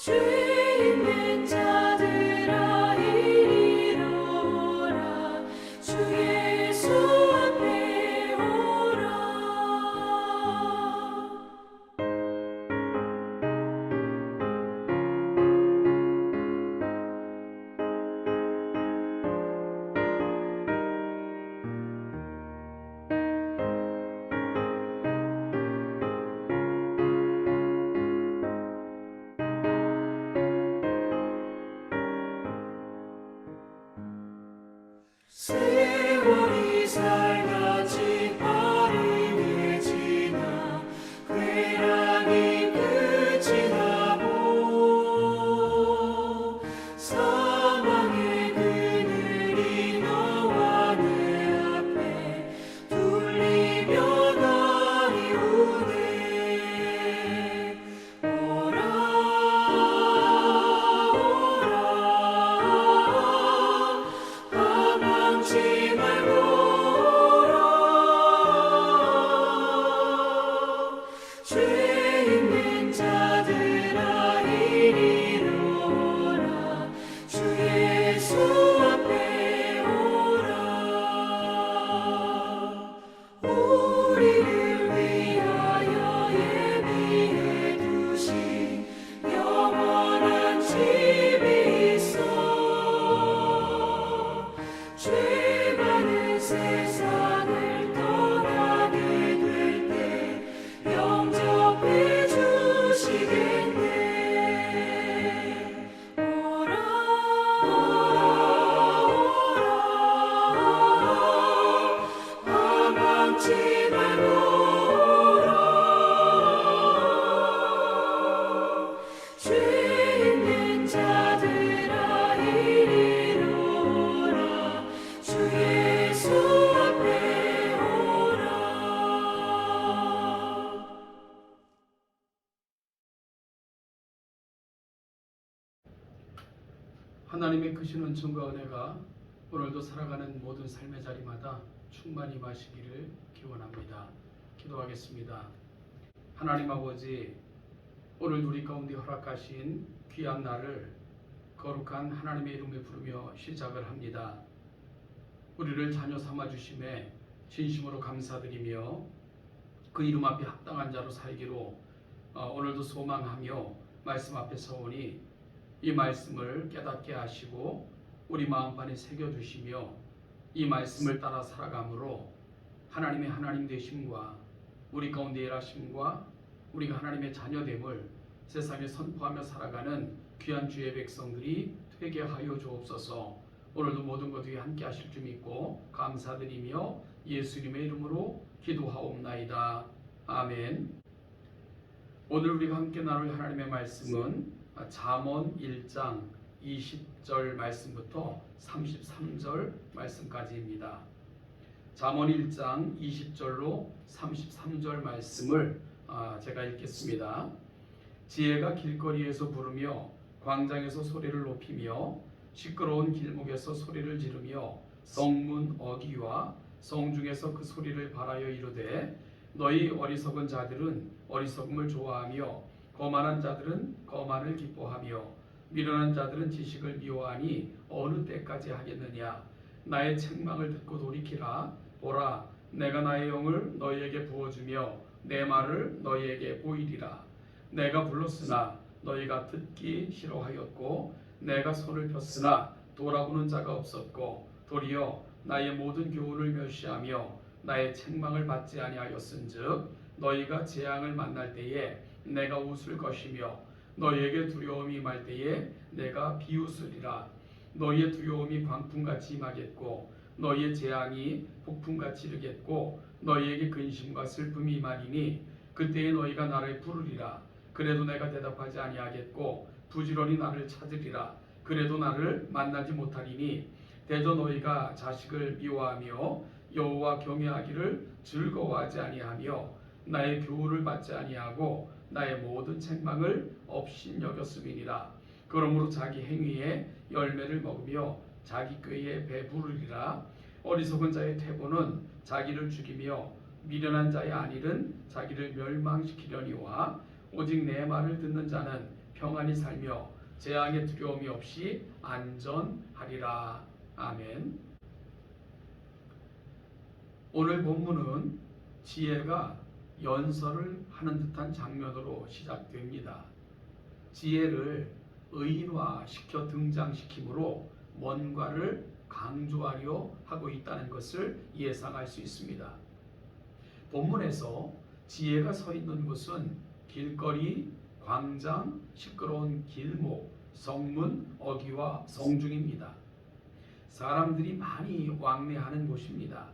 죄 있는 자들아 이리로 오라. 주 예수 앞에 오라. 세월이 살같이 빠르게 지나 쾌락이 끝이 나고 사망의 그늘이 너와 내 앞에 둘리며 가리우네. 오라 망치 말고 오라. 죄 있는 자들아 이리로 오라. 주 예수 앞에 오라. 우리를 위하여 예비해 두신 영원한 집이 있어. 죄 많은 세상을 떠나게 될 때 영접해 주시겠네. 오라 망치 말고 오라. 죄 있는 자들아 이리로 오라. 주 예수 앞에 오라. 하나님의 크신 은총과 은혜가 오늘도 살아가는 모든 삶의 자리마다 충만히 마시기를 기원합니다. 기도하겠습니다. 하나님 아버지, 오늘 우리 가운데 허락하신 귀한 날을 거룩한 하나님의 이름을 부르며 시작을 합니다. 우리를 자녀 삼아 주심에 진심으로 감사드리며 그 이름 앞에 합당한 자로 살기로 오늘도 소망하며 말씀 앞에 서오니 이 말씀을 깨닫게 하시고 우리 마음판에 새겨주시며 이 말씀을 따라 살아감으로 하나님의 하나님 되심과 우리 가운데 일하심과 우리가 하나님의 자녀됨을 세상에 선포하며 살아가는 귀한 주의 백성들이 되게 하여 주옵소서. 오늘도 모든 것 위에 함께 하실 줄 믿고 감사드리며 예수님의 이름으로 기도하옵나이다. 아멘. 오늘 우리가 함께 나눌 하나님의 말씀은 잠언 1장 20절 말씀부터 33절 말씀까지입니다. 잠언 1장 20절로 33절 말씀을 제가 읽겠습니다. 지혜가 길거리에서 부르며 광장에서 소리를 높이며 시끄러운 길목에서 소리를 지르며 성문 어귀와 성중에서 그 소리를 발하여 이르되 너희 어리석은 자들은 어리석음을 좋아하며 거만한 자들은 거만을 기뻐하며 미련한 자들은 지식을 미워하니 어느 때까지 하겠느냐. 나의 책망을 듣고 돌이키라. 보라, 내가 나의 영을 너희에게 부어주며 내 말을 너희에게 보이리라. 내가 불렀으나 너희가 듣기 싫어하였고 내가 손을 폈으나 돌아보는 자가 없었고 도리어 나의 모든 교훈을 멸시하며 나의 책망을 받지 아니하였은즉 너희가 재앙을 만날 때에 내가 웃을 것이며 너희에게 두려움이 임할 때에 내가 비웃으리라. 너희의 두려움이 광풍같이 임하겠고 너희의 재앙이 폭풍같이 이르겠고 너희에게 근심과 슬픔이 임하리니 그때에 너희가 나를 부르리라. 그래도 내가 대답하지 아니하겠고 부지런히 나를 찾으리라. 그래도 나를 만나지 못하리니 대저 너희가 자식을 미워하며 여호와 경외하기를 즐거워하지 아니하며 나의 교훈을 받지 아니하고 나의 모든 책망을 업신여겼음이니라. 그러므로 자기 행위의 열매를 먹으며 자기 꾀에 배부르리라. 어리석은 자의 태보는 자기를 죽이며 미련한 자의 안일은 자기를 멸망시키려니와 오직 내 말을 듣는 자는 평안히 살며 재앙의 두려움이 없이 안전하리라. 아멘. 오늘 본문은 지혜가 연설을 하는 듯한 장면으로 시작됩니다. 지혜를 의인화시켜 등장시키므로 뭔가를 강조하려 하고 있다는 것을 예상할 수 있습니다. 본문에서 지혜가 서 있는 곳은 길거리, 광장, 시끄러운 길목, 성문, 어귀와 성중입니다. 사람들이 많이 왕래하는 곳입니다.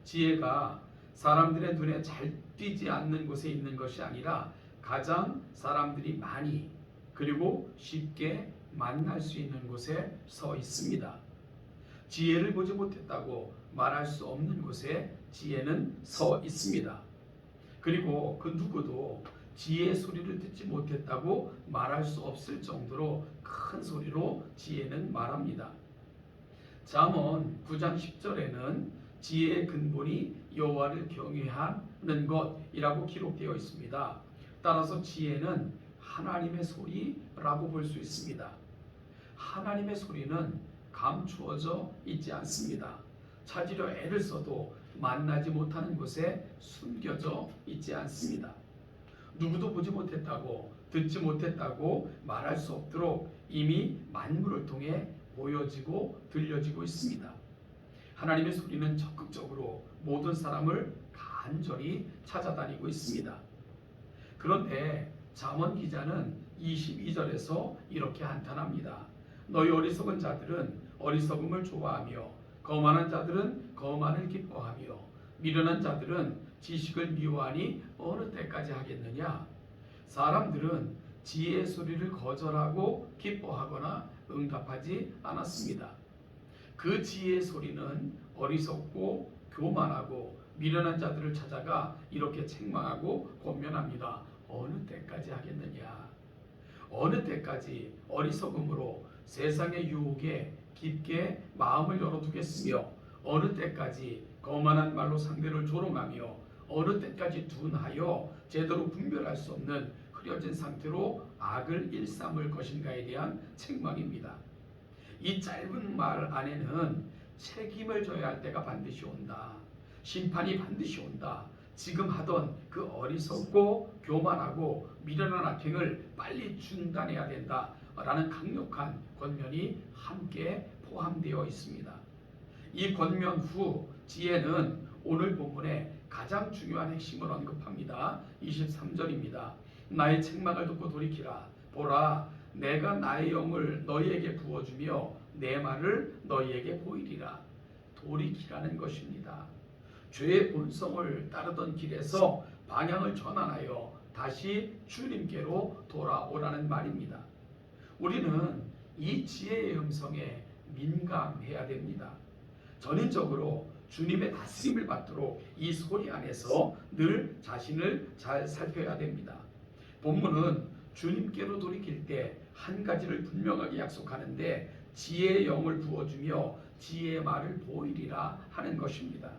지혜가 사람들의 눈에 잘 띄지 않는 곳에 있는 것이 아니라 가장 사람들이 많이 그리고 쉽게 만날 수 있는 곳에 서 있습니다. 지혜를 보지 못했다고 말할 수 없는 곳에 지혜는 서 있습니다. 그리고 그 누구도 지혜의 소리를 듣지 못했다고 말할 수 없을 정도로 큰 소리로 지혜는 말합니다. 잠언 9장 10절에는 지혜의 근본이 여호와를 경외하는 것이라고 기록되어 있습니다. 따라서 지혜는 하나님의 소리라고 볼 수 있습니다. 하나님의 소리는 감추어져 있지 않습니다. 찾으려 애를 써도 만나지 못하는 곳에 숨겨져 있지 않습니다. 누구도 보지 못했다고 듣지 못했다고 말할 수 없도록 이미 만물을 통해 보여지고 들려지고 있습니다. 하나님의 소리는 적극적으로 모든 사람을 간절히 찾아다니고 있습니다. 그런데 잠언 기자는 22절에서 이렇게 한탄합니다. 너희 어리석은 자들은 어리석음을 좋아하며 거만한 자들은 거만을 기뻐하며 미련한 자들은 지식을 미워하니 어느 때까지 하겠느냐? 사람들은 지혜의 소리를 거절하고 기뻐하거나 응답하지 않았습니다. 그 지혜의 소리는 어리석고 교만하고 미련한 자들을 찾아가 이렇게 책망하고 권면합니다. 어느 때까지 하겠느냐? 어느 때까지 어리석음으로 세상의 유혹에 깊게 마음을 열어두겠으며 어느 때까지 거만한 말로 상대를 조롱하며 어느 때까지 둔하여 제대로 분별할 수 없는 흐려진 상태로 악을 일삼을 것인가에 대한 책망입니다. 이 짧은 말 안에는 책임을 져야 할 때가 반드시 온다. 심판이 반드시 온다. 지금 하던 그 어리석고 교만하고 미련한 악행을 빨리 중단해야 된다. 라는 강력한 권면이 함께 포함되어 있습니다. 이 권면 후 지혜는 오늘 본문의 가장 중요한 핵심을 언급합니다. 23절입니다. 나의 책망을 듣고 돌이키라. 보라, 내가 나의 영을 너희에게 부어주며 내 말을 너희에게 보이리라. 돌이키라는 것입니다. 죄의 본성을 따르던 길에서 방향을 전환하여 다시 주님께로 돌아오라는 말입니다. 우리는 이 지혜의 음성에 민감해야 됩니다. 전인적으로 주님의 다스림을 받도록 이 소리 안에서 늘 자신을 잘 살펴야 됩니다. 본문은 주님께로 돌이킬 때 한 가지를 분명하게 약속하는데 지혜의 영을 부어주며 지혜의 말을 보이리라 하는 것입니다.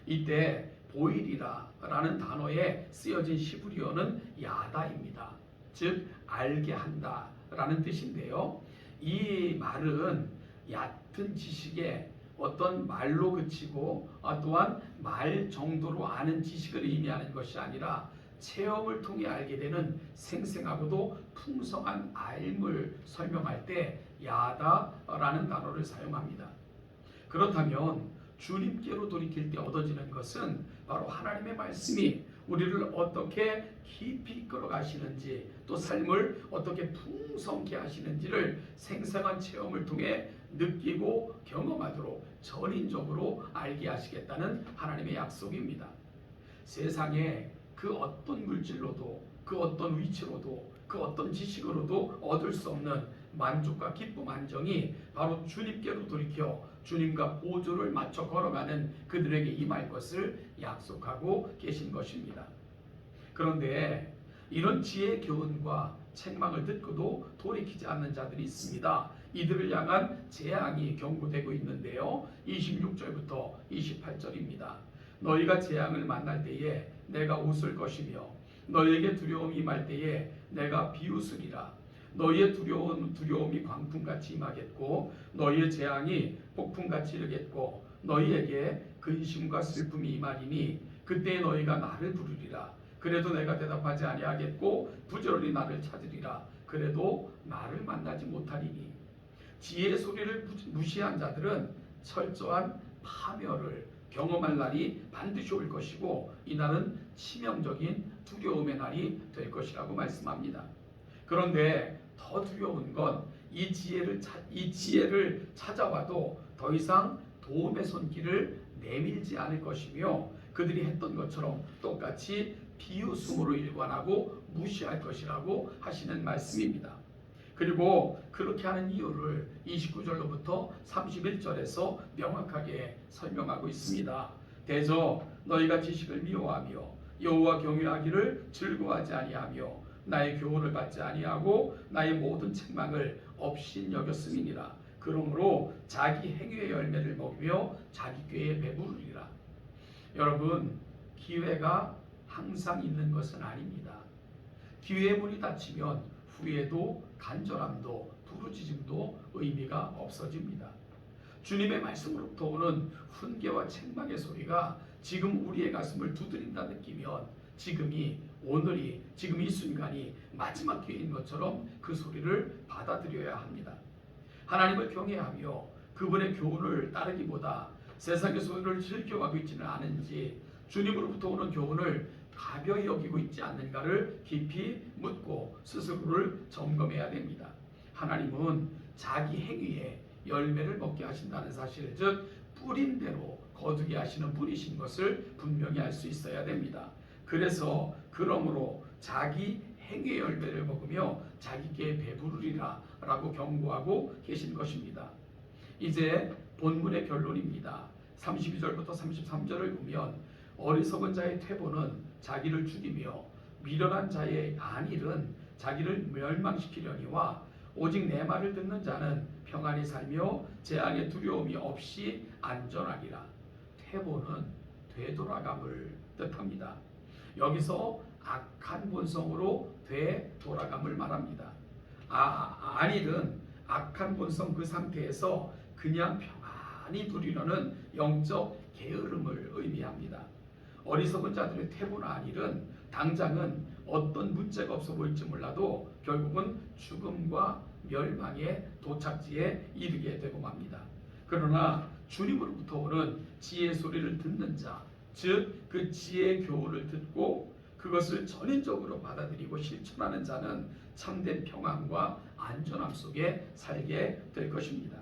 이때 보이리라 라는 단어에 쓰여진 히브리어는 야다입니다. 즉 알게 한다 라는 뜻인데요. 이 말은 얕은 지식에 어떤 말로 그치고 또한 말 정도로 아는 지식을 의미하는 것이 아니라 체험을 통해 알게 되는 생생하고도 풍성한 알을 설명할 때 야다라는 단어를 사용합니다. 그렇다면 주님께로 돌이킬 때 얻어지는 것은 바로 하나님의 말씀이 우리를 어떻게 깊이 이끌어 가시는지 또 삶을 어떻게 풍성케 하시는지를 생생한 체험을 통해 느끼고 경험하도록 전인적으로 알게 하시겠다는 하나님의 약속입니다. 세상에 그 어떤 물질로도 그 어떤 위치로도 그 어떤 지식으로도 얻을 수 없는 만족과 기쁨 안정이 바로 주님께로 돌이켜 주님과 보조를 맞춰 걸어가는 그들에게 임할 것을 약속하고 계신 것입니다. 그런데 이런 지혜의 교훈과 책망을 듣고도 돌이키지 않는 자들이 있습니다. 이들을 향한 재앙이 경고되고 있는데요. 26절부터 28절입니다. 너희가 재앙을 만날 때에 내가 웃을 것이며 너희에게 두려움이 임할 때에 내가 비웃으리라. 너희의 두려움이 광풍같이 임하겠고 너희의 재앙이 폭풍같이 이르겠고 너희에게 근심과 슬픔이 임하리니 그때 너희가 나를 부르리라. 그래도 내가 대답하지 아니하겠고 부지런히 나를 찾으리라. 그래도 나를 만나지 못하리니 지혜의 소리를 무시한 자들은 철저한 파멸을 경험할 날이 반드시 올 것이고 이 날은 치명적인 두려움의 날이 될 것이라고 말씀합니다. 그런데 더 두려운 건 이 지혜를 찾아와도 더 이상 도움의 손길을 내밀지 않을 것이며 그들이 했던 것처럼 똑같이 비웃음으로 일관하고 무시할 것이라고 하시는 말씀입니다. 그리고 그렇게 하는 이유를 29절로부터 31절에서 명확하게 설명하고 있습니다. 대저 너희가 지식을 미워하며 여호와 경외하기를 즐거워하지 아니하며 나의 교훈을 받지 아니하고 나의 모든 책망을 없인 여겼음이니라. 그러므로 자기 행위의 열매를 먹으며 자기 꾀에 배부르리라. 여러분, 기회가 항상 있는 것은 아닙니다. 기회의 문이 닫히면 후회도 간절함도 부르짖음도 의미가 없어집니다. 주님의 말씀으로부터 오는 훈계와 책망의 소리가 지금 우리의 가슴을 두드린다 느끼면 오늘이 지금 이 순간이 마지막 기회인 것처럼 그 소리를 받아들여야 합니다. 하나님을 경외하며 그분의 교훈을 따르기보다 세상의 소리를 즐겨하고 있지는 않은지 주님으로부터 오는 교훈을 가벼이 여기고 있지 않는가를 깊이 묻고 스스로를 점검해야 됩니다. 하나님은 자기 행위에 열매를 먹게 하신다는 사실, 즉 뿌린 대로 거두게 하시는 분이신 것을 분명히 알 수 있어야 됩니다. 그러므로 자기 행위의 열매를 먹으며 자기께 배부르리라 라고 경고하고 계신 것입니다. 이제 본문의 결론입니다. 32절부터 33절을 보면 어리석은 자의 퇴보는 자기를 죽이며 미련한 자의 안일은 자기를 멸망시키려니와 오직 내 말을 듣는 자는 평안히 살며 재앙의 두려움이 없이 안전하리라. 퇴보는 되돌아감을 뜻합니다. 여기서 악한 본성으로 되돌아감을 말합니다. 안일은 악한 본성 그 상태에서 그냥 평안히 누리려는 영적 게으름을 의미합니다. 어리석은 자들의 퇴보나 안일은 당장은 어떤 문제가 없어 보일지 몰라도 결국은 죽음과 멸망의 도착지에 이르게 되고 맙니다. 그러나 주님으로부터 오는 지혜의 소리를 듣는 자, 즉 그 지혜의 교훈을 듣고 그것을 전인적으로 받아들이고 실천하는 자는 참된 평안과 안전함 속에 살게 될 것입니다.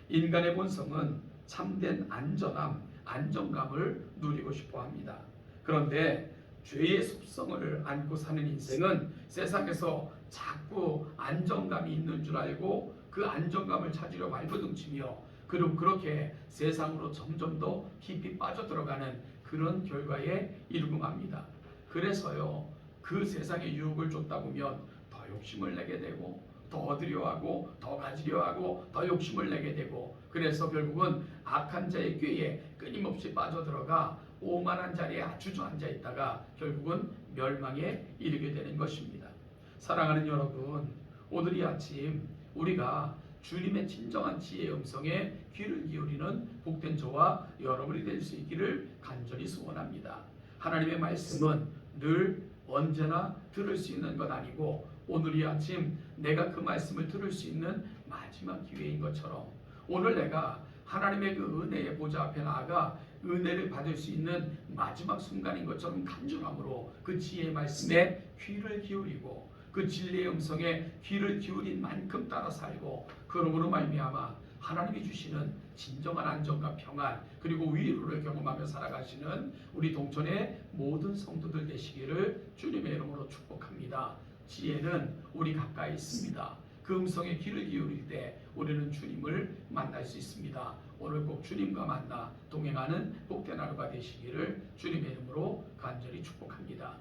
인간의 본성은 참된 안전함, 안정감을 누리고 싶어 합니다. 그런데 죄의 습성을 안고 사는 인생은 세상에서 자꾸 안정감이 있는 줄 알고 그 안정감을 찾으려 발버둥치며 그리고 그렇게 세상으로 점점 더 깊이 빠져들어가는 그런 결과에 이르고 맙니다. 그래서요, 그 세상의 유혹을 쫓다 보면 더 욕심을 내게 되고 더 얻으려 하고 더 가지려 하고 더 욕심을 내게 되고 그래서 결국은 악한 자의 꾀에 끊임없이 빠져들어가 오만한 자리에 주저앉아 있다가 결국은 멸망에 이르게 되는 것입니다. 사랑하는 여러분, 오늘 이 아침 우리가 주님의 진정한 지혜의 음성에 귀를 기울이는 복된 저와 여러분이 될 수 있기를 간절히 소원합니다. 하나님의 말씀은 늘 언제나 들을 수 있는 것 아니고 오늘 이 아침 내가 그 말씀을 들을 수 있는 마지막 기회인 것처럼 오늘 내가 하나님의 그 은혜의 보좌 앞에 나아가 은혜를 받을 수 있는 마지막 순간인 것처럼 간절함으로 그 지혜의 말씀에 귀를 기울이고 그 진리의 음성에 귀를 기울인 만큼 따라 살고 그러므로 말미암아 하나님이 주시는 진정한 안정과 평안 그리고 위로를 경험하며 살아가시는 우리 동천의 모든 성도들 되시기를 주님의 이름으로 축복합니다. 지혜는 우리 가까이 있습니다. 그 음성에 귀를 기울일 때 우리는 주님을 만날 수 있습니다. 오늘 꼭 주님과 만나 동행하는 복된 하루가 되시기를 주님의 이름으로 간절히 축복합니다.